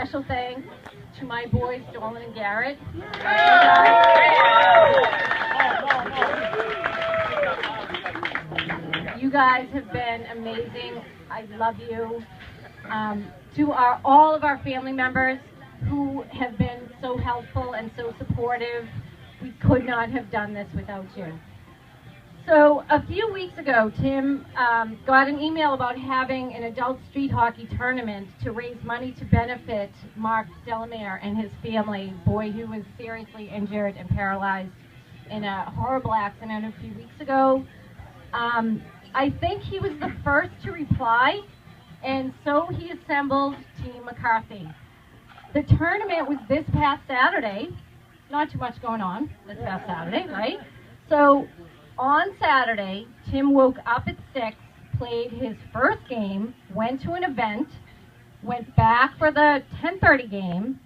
special thanks to my boys, Dolan and Garrett. You guys have been amazing. I love you. To all of our family members who have been so helpful and so supportive, we could not have done this without you. So a few weeks ago, Tim got an email about having an adult street hockey tournament to raise money to benefit Mark Delamere and his family, boy who was seriously injured and paralyzed in a horrible accident a few weeks ago. I think he was the first to reply, and so he assembled Team McCarthy. The tournament was this past Saturday. Not too much going on this past Saturday, right? So on Saturday, Tim woke up at 6, played his first game, went to an event, went back for the 10:30 game.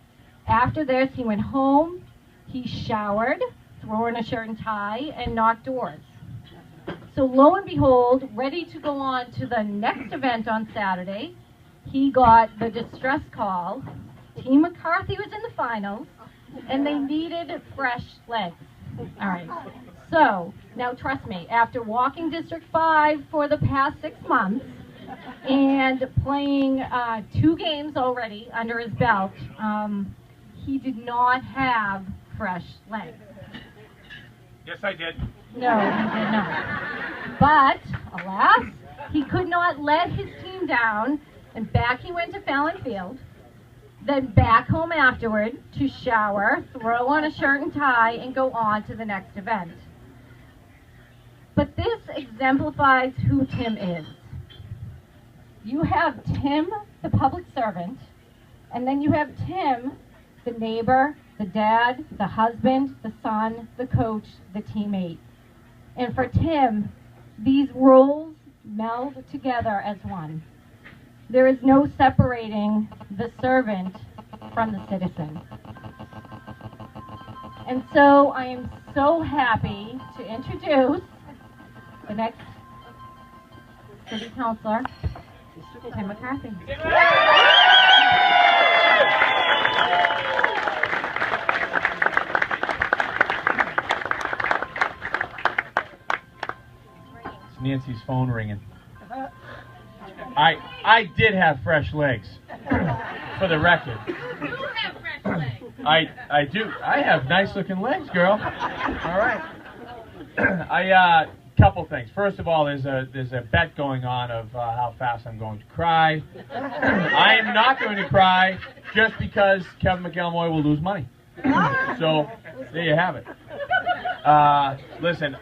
After this, he went home, he showered, threw on a shirt and tie, and knocked doors. So lo and behold, ready to go on to the next event on Saturday, he got the distress call. Team McCarthy was in the finals, and they needed fresh legs. All right. So, now trust me, after walking District 5 for the past 6 months and playing 2 games already under his belt, he did not have fresh legs. Yes, I did. No, he did not. But, alas, he could not let his team down, and back he went to Fallon Field, then back home afterward to shower, throw on a shirt and tie, and go on to the next event. But this exemplifies who Tim is. You have Tim, the public servant, and then you have Tim, the neighbor, the dad, the husband, the son, the coach, the teammate. And for Tim, these roles meld together as one. There is no separating the servant from the citizen. And so I am so happy to introduce the next city councilor, Tim McCarthy. It's Nancy's phone ringing. I did have fresh legs, for the record. You have fresh legs. I do. I have nice looking legs, girl. All right. Couple things. First of all, there's a bet going on of how fast I'm going to cry. I am not going to cry just because Kevin McElmoy will lose money. So there you have it. Listen,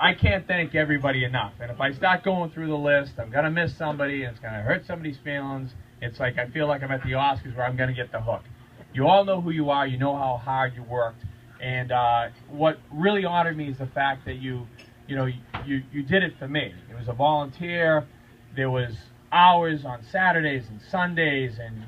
I can't thank everybody enough. And if I start going through the list, I'm going to miss somebody, and it's going to hurt somebody's feelings. It's like I feel like I'm at the Oscars where I'm going to get the hook. You all know who you are. You know how hard you worked. And what really honored me is the fact that you did it for me. It was a volunteer. There was hours on Saturdays and Sundays and,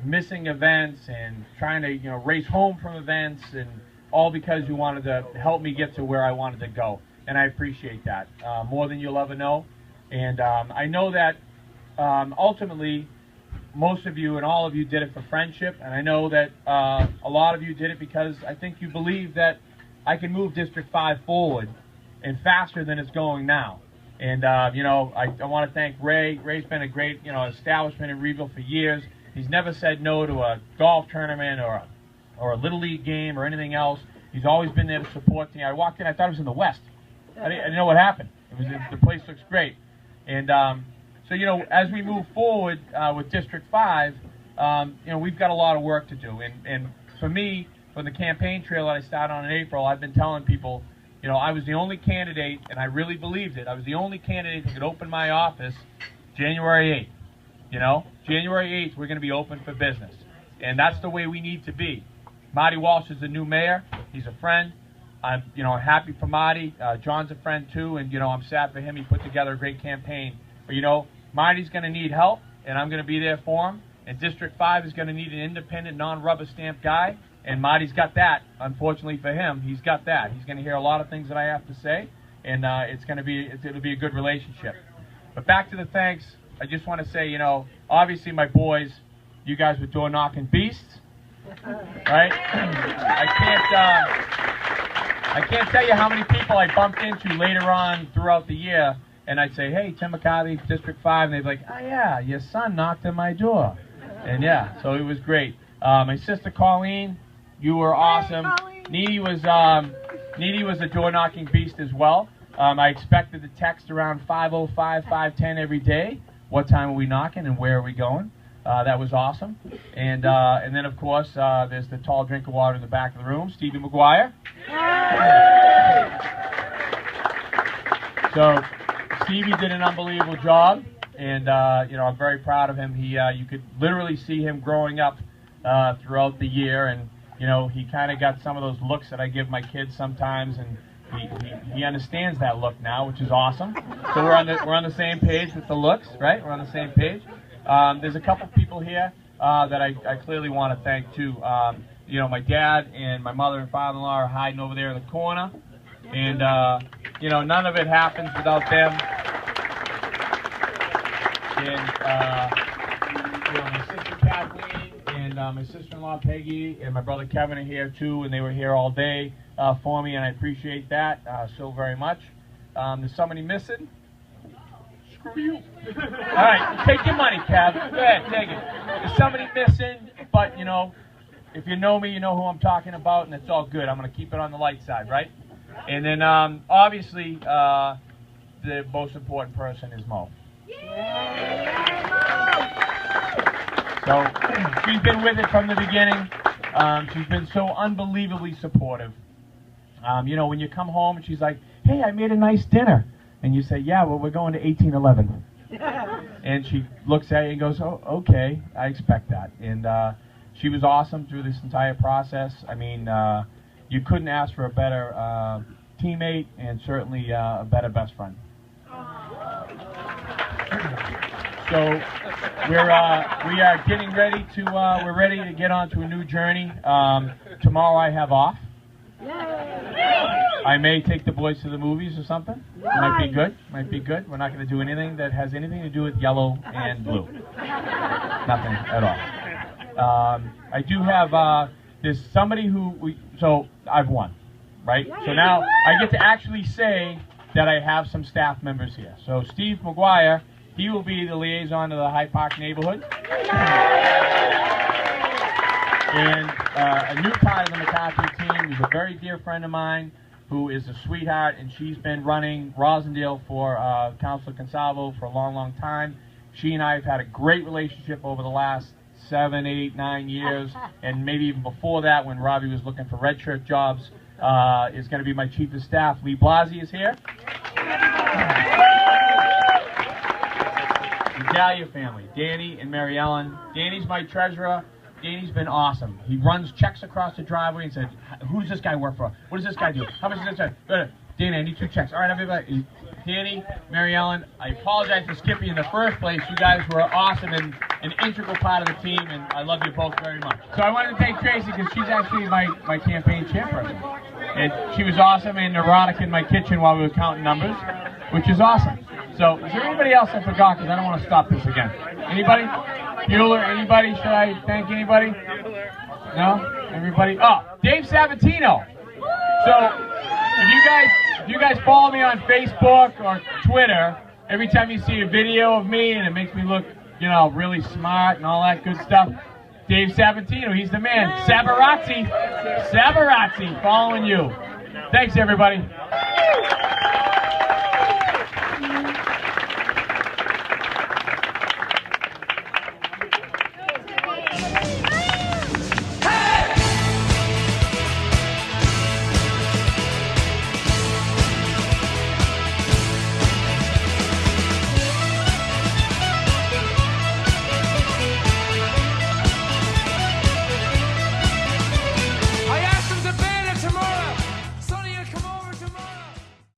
missing events and trying to, race home from events, and all because you wanted to help me get to where I wanted to go. And I appreciate that more than you'll ever know. And I know that ultimately most of you and all of you did it for friendship. And I know that a lot of you did it because I think you believe that I can move District 5 forward and faster than it's going now. And, I want to thank Ray. Ray's been a great, establishment in Reeville for years. He's never said no to a golf tournament or a Little League game or anything else. He's always been there to support me. I walked in, I thought it was in the West. I didn't know what happened. The place looks great. And so, as we move forward with District 5, we've got a lot of work to do. And for me, from the campaign trail that I started on in April, I've been telling people, I was the only candidate, and I really believed it. I was the only candidate who could open my office January 8th. January 8th, we're going to be open for business. And that's the way we need to be. Marty Walsh is the new mayor. He's a friend. I'm, happy for Marty. John's a friend too, and I'm sad for him. He put together a great campaign. But Marty's going to need help, and I'm going to be there for him. And District 5 is going to need an independent, non-rubber stamp guy, and Marty's got that. Unfortunately for him, he's got that. He's going to hear a lot of things that I have to say, and it'll be a good relationship. But back to the thanks. I just want to say, obviously my boys, You guys were door knocking beasts, right? I can't tell you how many people I bumped into later on throughout the year, and I'd say, hey, Tim McCarthy, District 5, and they'd be like, oh yeah, your son knocked on my door. And yeah, so it was great. My sister Colleen, you were awesome. Needy was a door knocking beast as well. I expected the text around 5:05, 5:10 every day. What time are we knocking and where are we going? That was awesome. And then of course there's the tall drink of water in the back of the room, Stevie McGuire. So Stevie did an unbelievable job, and you know, I'm very proud of him. You could literally see him growing up throughout the year, and you know, he kind of got some of those looks that I give my kids sometimes, and he understands that look now, which is awesome. So we're on the same page with the looks, right? We're on the same page. There's a couple people here that I clearly want to thank too. You know, my dad and my mother and father-in-law are hiding over there in the corner, and you know, none of it happens without them. And you know, my sister Kathleen and my sister-in-law Peggy and my brother Kevin are here too, and they were here all day for me, and I appreciate that so very much. There's somebody missing. Screw you. All right, take your money, Kev. Go ahead, take it. There's somebody missing, but you know, if you know me, you know who I'm talking about, and it's all good. I'm going to keep it on the light side, right? And then, obviously, the most important person is Mo. So, she's been with it from the beginning. She's been so unbelievably supportive. You know, when you come home and she's like, hey, I made a nice dinner. And you say, yeah, well, we're going to 1811. And she looks at you and goes, oh, okay, I expect that. And she was awesome through this entire process. I mean, you couldn't ask for a better teammate, and certainly a better best friend. So we are getting ready to we're ready to get on to a new journey. Tomorrow I have off. I may take the boys to the movies or something. Might be good. Might be good. We're not going to do anything that has anything to do with yellow and blue. Nothing at all. I do have there's somebody so I've won, right? So now I get to actually say that I have some staff members here. So Steve McGuire, he will be the liaison to the Hyde Park neighborhood. And a new part of the McCarthy team is a very dear friend of mine who is a sweetheart, and she's been running Rosendale for Councilor Consalvo for a long, long time. She and I have had a great relationship over the last 7, 8, 9 years, and maybe even before that when Robbie was looking for red shirt jobs. Is going to be my chief of staff. Lee Blasi is here. The Dahlia family, Danny and Mary Ellen. Danny's my treasurer. Danny's been awesome. He runs checks across the driveway and said, who does this guy work for? What does this guy do? How much does this guy? Danny, I need 2 checks. All right, everybody. Danny, Mary Ellen, I apologize for skipping in the first place. You guys were awesome and an integral part of the team, and I love you both very much. So I wanted to thank Tracy because she's actually my campaign chairperson. And she was awesome and neurotic in my kitchen while we were counting numbers, which is awesome. So is there anybody else I forgot? Because I don't want to stop this again. Anybody? Bueller, anybody? Should I thank anybody? No? Everybody? Oh, Dave Sabatino. So if you guys follow me on Facebook or Twitter, every time you see a video of me and it makes me look, you know, really smart and all that good stuff, Dave Sabatino, he's the man. Sabarazzi, following you. Thanks, everybody.